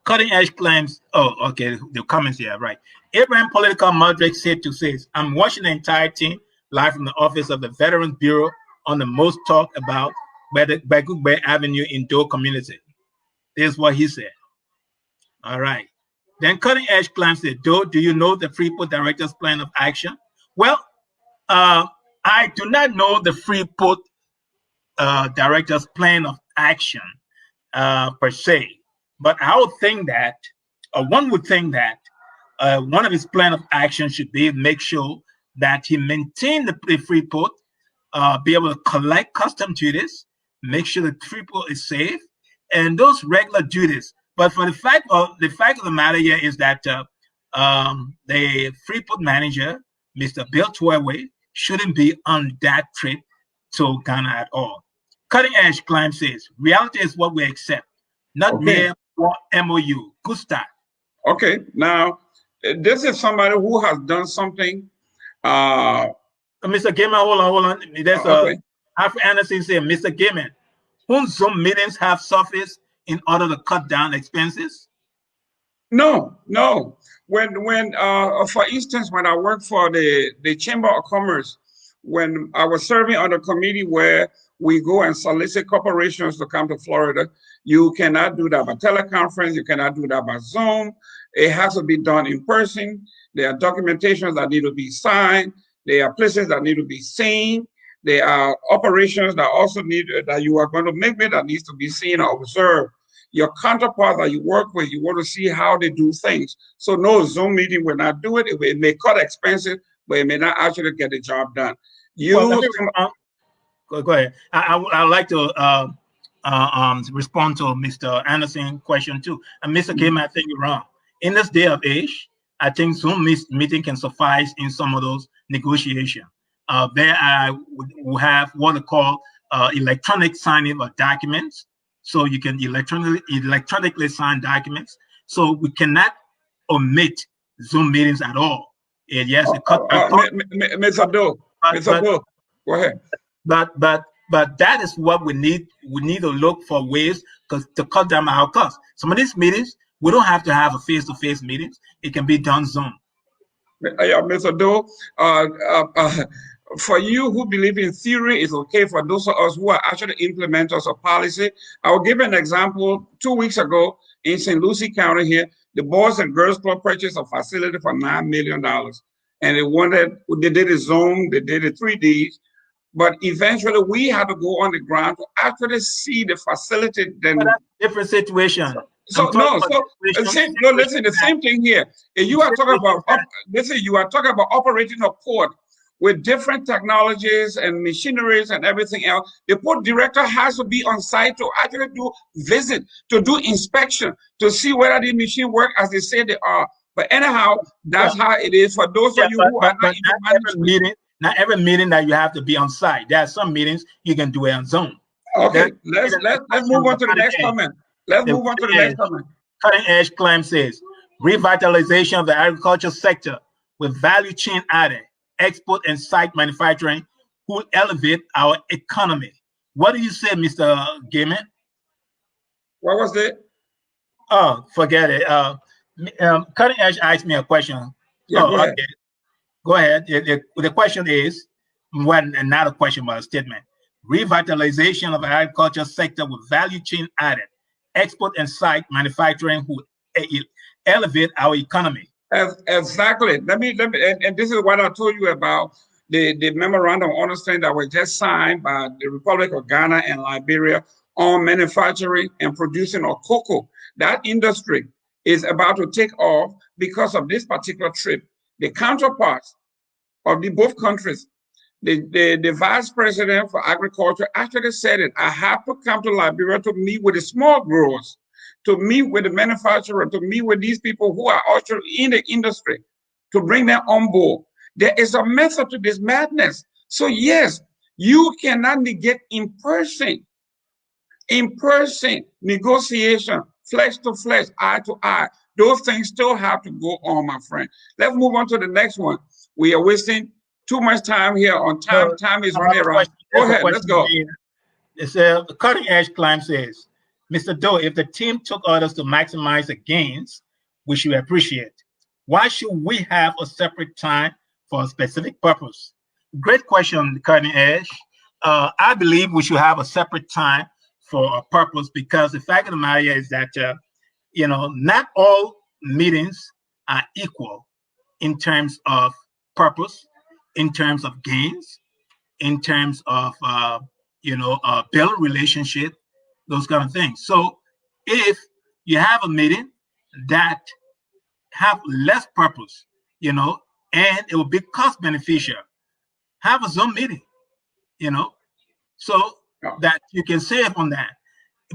Cutting edge climbs. Oh, okay. The comments here, right. Abraham Political Moderate said to says, I'm watching the entire team live from the office of the Veterans Bureau on the most talk about Bagugbe Avenue in Doe community. This is what he said. All right. Then Cutting Edge Climb said, Doe, do you know the Freeport Director's Plan of Action? Well, I do not know the Freeport Director's Plan of Action per se, but I would think that, one would think that one of his plan of action should be make sure that he maintain the Freeport, be able to collect custom duties, make sure the Freeport is safe, and those regular duties. But for the fact of the matter here is that the Freeport manager, Mr. Bill Twewe, shouldn't be on that trip to Ghana at all. Cutting Edge Climb says, reality is what we accept, not mere MOU. Good start. Okay, now this is somebody who has done something. Mr. Gaiman, hold on. There's Alfred Anderson saying, Mr. Gaiman, whom Zoom meetings have surfaced in order to cut down expenses? No. When for instance, when I worked for the Chamber of Commerce, when I was serving on a committee where we go and solicit corporations to come to Florida, you cannot do that by teleconference. You cannot do that by Zoom. It has to be done in person. There are documentations that need to be signed. There are places that need to be seen. There are operations that also need that you are going to make that needs to be seen or observed. Your counterpart that you work with, you want to see how they do things. So no Zoom meeting will not do it. It may cut expenses, but it may not actually get the job done. Go ahead. I'd like to respond to Mr. Anderson's question too. And Mr. Kim, I think you're wrong. In this day of age, I think Zoom meeting can suffice in some of those negotiations. We have what they call electronic signing of documents. So you can electronically sign documents. So we cannot omit Zoom meetings at all. And yes, Mr. Doe, go ahead. But that is what we need. We need to look for ways to cut down our costs. Some of these meetings, we don't have to have a face-to-face meetings. It can be done Zoom. Mr. Doe, for you who believe in theory is okay, for those of us who are actually implementers of policy, I will give an example. 2 weeks ago in St. Lucie County here, the Boys and Girls Club purchased a facility for $9 million. and they did a Zoom, they did a 3D, but eventually we had to go on the ground to actually see the facility. Then but that's a different situation. so no, so listen, the same thing here. If you are talking about listen, you are talking about operating a port with different technologies and machineries and everything else. The port director has to be on site to actually do visit, to do inspection, to see whether the machine work as they say they are. But anyhow, that's how it is for those of you who are not in the meeting. Not every meeting that you have to be on site. There are some meetings you can do it on Zoom. Okay, let's move on to the next comment. Let's move on to the next comment. Cutting edge claim says revitalization of the agriculture sector with value chain added, export and site manufacturing will elevate our economy. What do you say, Mr. Gaiman? What was that? Oh, forget it. Cutting edge asked me a question. Yeah, go ahead. Okay. Go ahead. The question is, when not a question but a statement. Revitalization of the agriculture sector with value chain added, export and site manufacturing will elevate our economy. Exactly. Let me, and this is what I told you about the memorandum of understanding that was just signed by the Republic of Ghana and Liberia on manufacturing and producing of cocoa. That industry is about to take off because of this particular trip. The counterparts of both countries, the vice president for agriculture actually said it. I have to come to Liberia to meet with the small growers, to meet with the manufacturer, to meet with these people who are actually in the industry, to bring them on board. There is a method to this madness. So yes, you cannot negate in-person negotiation, flesh to flesh, eye to eye. Those things still have to go on, my friend. Let's move on to the next one. We are wasting too much time here on time. Time is running around. Go ahead, let's go. It's a cutting edge claim says, Mr. Doe, if the team took orders to maximize the gains, which we appreciate, why should we have a separate time for a specific purpose? Great question, cutting edge. I believe we should have a separate time for a purpose because the fact of the matter is that, not all meetings are equal in terms of purpose, in terms of gains, in terms of, build relationship, those kind of things. So if you have a meeting that have less purpose, and it will be cost beneficial, have a Zoom meeting, so that you can save on that.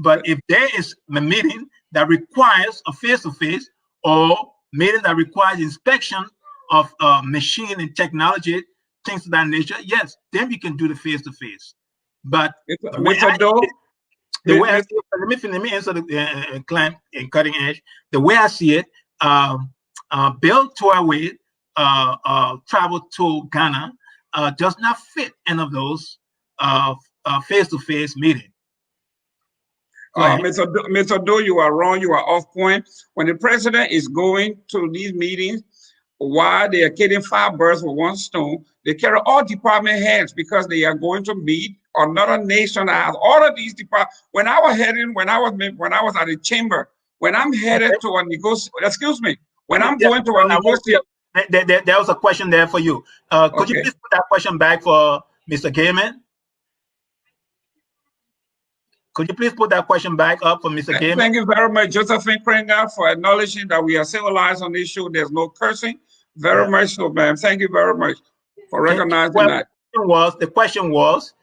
But if there is a meeting that requires a face-to-face or meeting that requires inspection of machine and technology, things of that nature, yes, then we can do the face-to-face. But let me answer the client in cutting edge. The way I see it, Bill Toraway travel to Ghana does not fit any of those face-to-face meetings. Mr. Doe, you are wrong. You are off point. When the president is going to these meetings, while they are killing 5 birds with 1 stone, they carry all department heads because they are going to meet another nation. I have all of these departments. When I was at the chamber, when I'm headed to a negotiation, excuse me, when I'm going to a negotiation. There was a question there for you. Could you please put that question back for Mr. Gaiman? Could you please put that question back up for Mr. Gaiman? Thank you very much, Josephine Krenga, for acknowledging that we are civilized on this show. There's no cursing. Very much so, ma'am. Thank you very much for recognizing that. The question was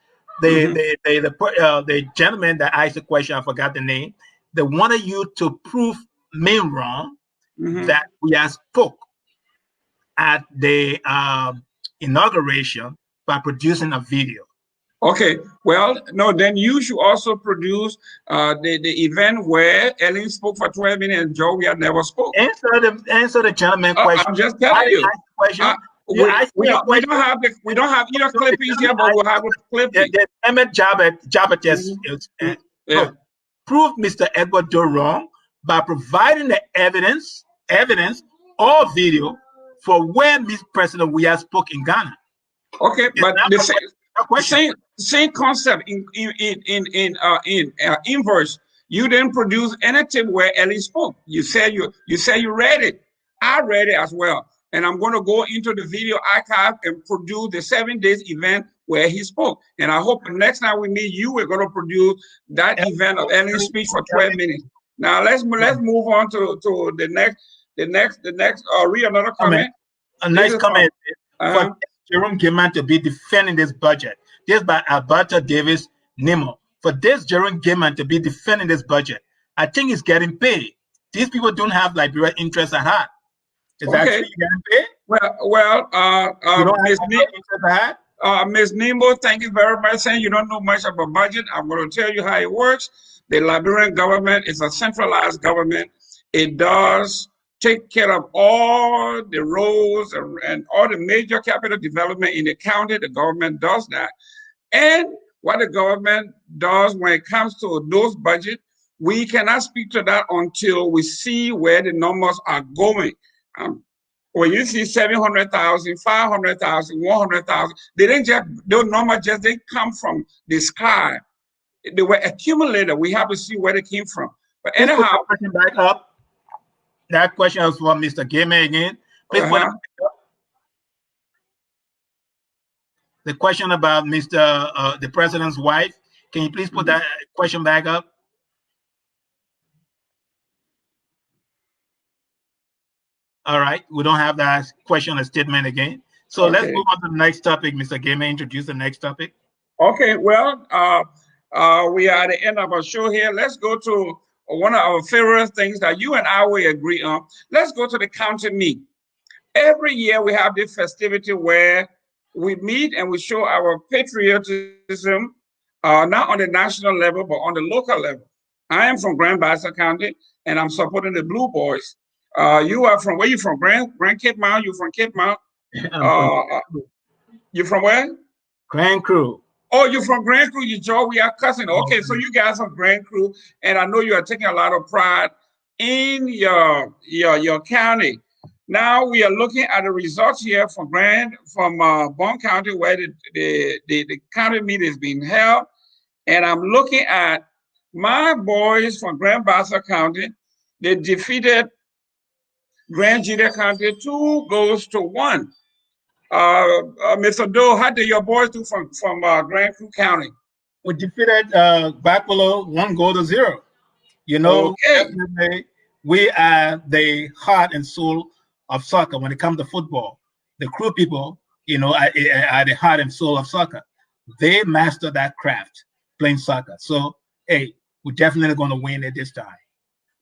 the gentleman that asked the question, I forgot the name. They wanted you to prove me wrong that we have spoke at the inauguration by producing a video. Okay, well, no, then you should also produce the event where Ellen spoke for 12 minutes and Joey never spoke. Answer the gentleman question. I'm just telling you. We don't have either clippings here, but we'll have a clipping. Prove Mr. Edward Doe wrong by providing the evidence or video for where Mr. President we have spoke in Ghana. Okay, but the same concept in inverse. You didn't produce anything where Ellie spoke. You said you read it. I read it as well. and I'm going to go into the video archive and produce the 7 days event where he spoke. And I hope next time we meet you, we're going to produce that event of Ellen's speech for 12 minutes. Now let's move on to the next. Read another comment. A nice comment for Jerome Gaman to be defending this budget. This by Alberta Davis Nemo. For this Jerome Gaman to be defending this budget, I think he's getting paid. These people don't have Liberia interests at heart. Is that true? You getting paid? Ms. Nemo, thank you very much. Saying you don't know much about budget. I'm going to tell you how it works. The Liberian government is a centralized government. It does take care of all the roads and all the major capital development in the county. The government does that. And what the government does when it comes to those budgets, we cannot speak to that until we see where the numbers are going. When you see 700,000, 500,000, 100,000, they didn't just, those numbers just didn't come from the sky. They were accumulated. We have to see where they came from. But anyhow, back up. That question was for Mr. Gamer again. Please put it back up. The question about Mr. The president's wife. Can you please put that question back up? All right, we don't have that question or statement again. So let's move on to the next topic. Mr. Gamer, introduce the next topic. Okay, well, we are at the end of our show here. Let's go to one of our favorite things that you and I will agree on. Let's go to the county meet. Every year we have this festivity where we meet and we show our patriotism, not on the national level, but on the local level. I am from Grand Bassa County, and I'm supporting the Blue Boys. You are from, where you from? Grand Cape Mount? You from Cape Mount? You from where? Grand Crew. Oh, you're from Grand Crew, we are cousins. Okay, so you guys are Grand Crew, and I know you are taking a lot of pride in your county. Now we are looking at the results here from Bond County, where the county meet is being held, and I'm looking at my boys from Grand Bassa County. They defeated Grand Jita County 2-1. Mr. Doe, how did your boys do from Grand Crew County? We defeated Buffalo 1-0. You know, definitely we are the heart and soul of soccer when it comes to football. The Crew people, you know, are the heart and soul of soccer. They master that craft, playing soccer. So, hey, we're definitely going to win it this time.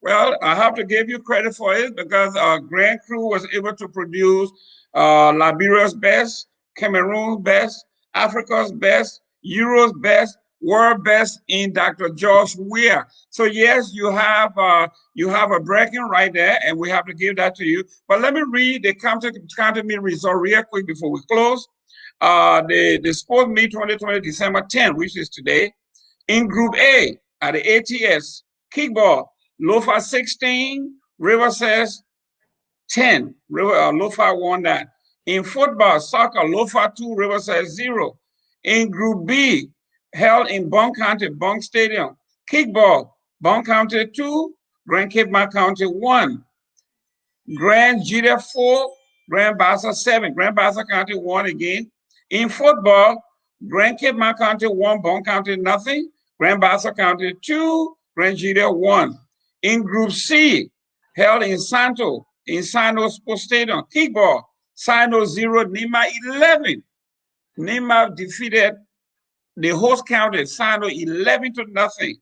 Well, I have to give you credit for it because Grand Crew was able to produce Liberia's best, Cameroon's best, Africa's best, Europe's best, world best in Dr. George Weah. So yes, you have a breaking right there, and we have to give that to you. But let me read the county meet result real quick before we close. The sports meet 2020 December 10, which is today. In Group A at the ATS kickball, Lofa 16, River says 10. Lofa won that. In football, soccer, Lofa 2, River says 0. In Group B, held in Bond County, Bond Stadium, kickball, Bond County 2, Grand Cape Mount County 1. Grand Jita 4, Grand Bassa 7. Grand Bassa County 1 again. In football, Grand Cape Mount County 1, Bond County nothing. Grand Bassa County 2, Grand Jita 1. In Group C, held in Sano Sports Stadium, kickball, Sano 0, Nima 11. Nima defeated the host county, Sano 11-0.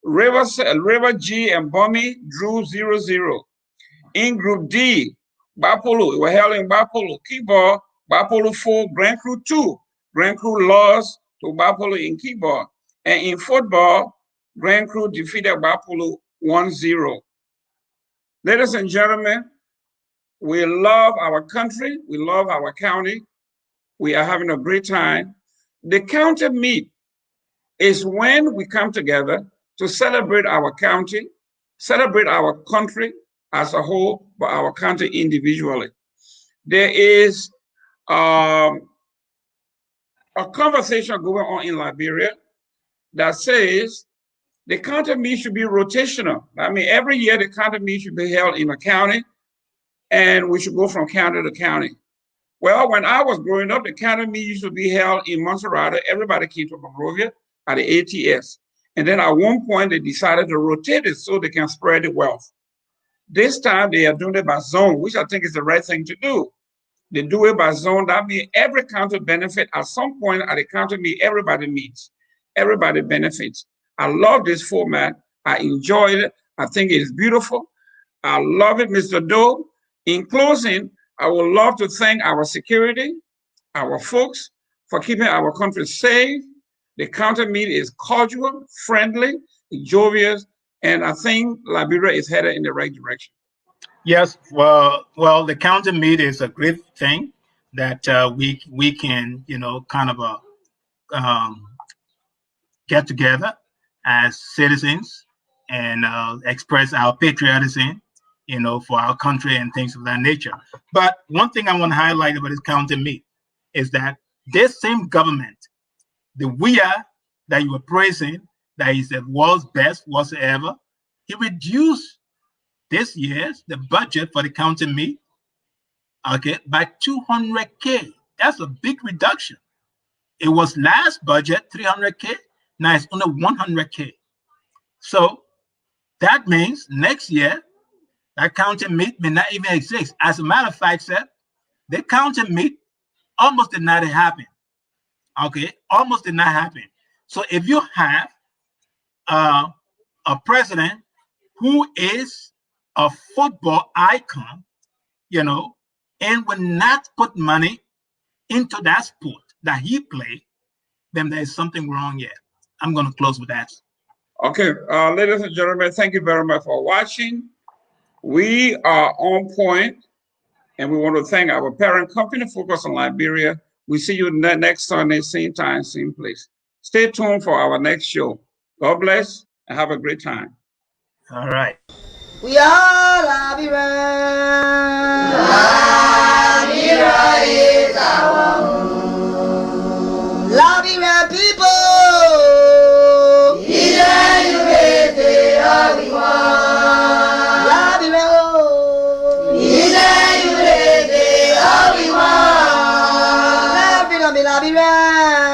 River G and Bomi drew 0-0. In Group D, Bapolo, were held in Bapolo, kickball, Bapolo 4, Grand Crew 2. Grand Crew lost to Bapolo in kickball. And in football, Grand Crew defeated Bapolo 1-0. Ladies and gentlemen, we love our country. We love our county. We are having a great time. The county meet is when we come together to celebrate our county, celebrate our country as a whole, but our country individually. There is a conversation going on in Liberia that says the county meet should be rotational. I mean, every year the county meet should be held in a county. and we should go from county to county. Well, when I was growing up, the county meet used to be held in Montserrat. Everybody came to Monrovia at the ATS. And then at one point, they decided to rotate it so they can spread the wealth. This time, they are doing it by zone, which I think is the right thing to do. They do it by zone. That means every county benefit. At some point at the county meet, everybody meets. Everybody benefits. I love this format. I enjoyed it. I think it is beautiful. I love it, Mr. Doe. In closing, I would love to thank our security, our folks, for keeping our country safe. The county meet is cordial, friendly, jovial, and I think Liberia is headed in the right direction. Yes, well, the county meet is a great thing that we can, kind of get together as citizens and express our patriotism, for our country and things of that nature. But one thing I want to highlight about this county meet is that this same government, the WIA that you were praising, that is the world's best whatsoever, he reduced this year's the budget for the county meet, okay, by 200K. That's a big reduction. It was last budget 300K. Now it's only 100K. So that means next year that county meet may not even exist. As a matter of fact, sir, the county meet almost did not happen. Okay, almost did not happen. So if you have a president who is a football icon, and will not put money into that sport that he played, then there's something wrong here. I'm going to close with that. Okay, ladies and gentlemen, thank you very much for watching. We are on point, and we want to thank our parent company, Focus on Liberia. We see you next Sunday, same time, same place. Stay tuned for our next show. God bless and have a great time. All right. We are Liberia. Liberia is our home. Liberia people. Liberia.